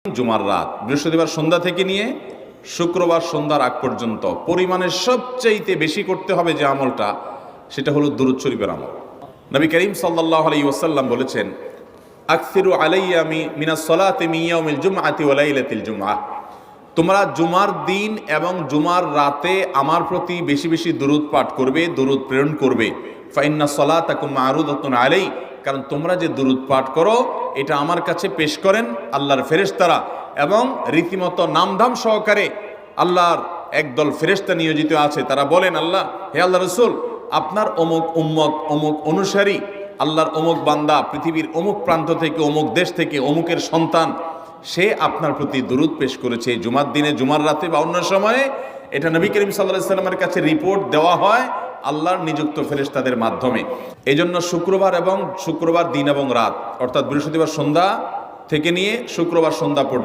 জুমার রাত, বৃহস্পতিবার সন্ধ্যা থেকে নিয়ে শুক্রবার সন্ধ্যার আগ পর্যন্ত পরিমাণের সবচাইতে বেশি করতে হবে যে আমলটা, সেটা হলো দুরূদ শরীফের আমল। নবী করিম সাল্লাল্লাহু আলাইহি ওয়াসাল্লাম বলেছেন, আকসিরু আলাইয়া মিনাস সালাতি মিন ইয়াউমিল জুমআতি ওয়া লাইলাতিল জুমআহ, তোমরা জুমার দিন এবং জুমার রাতে আমার প্রতি বেশি বেশি দুরূদ পাঠ করবে, দুরূদ প্রেরণ করবে। ফা ইন্না সালাতাকুম মা'রুদাতুন আলাই, কারণ তোমরা যে দুরূদ পাঠ করো এটা আমার কাছে পেশ করেন আল্লাহর ফেরেশতারা, এবং রীতিমতো নামধাম সহকারে আল্লাহর একদল ফেরেশতা নিয়োজিত আছে। তারা বলেন, আল্লাহ, হে আল্লাহ রসুল, আপনার অমুক উম্মত, অমুক অনুসারী, আল্লাহর অমুক বান্দা পৃথিবীর অমুক প্রান্ত থেকে, অমুক দেশ থেকে, অমুকের সন্তান, সে আপনার প্রতি দুরূদ পেশ করেছে জুমার দিনে, জুমার রাতে বা অন্য সময়ে। এটা নবী করিম সাল্লাল্লাহু আলাইহি ওয়াসাল্লামের কাছে রিপোর্ট দেওয়া হয় আল্লাহর নিযুক্ত ফেরেশতাদের মাধ্যমে। এই জন্য শুক্রবার দিন এবং রাত, অর্থাৎ বৃহস্পতিবার সন্ধ্যা থেকে নিয়ে শুক্রবার সন্ধ্যা পর্যন্ত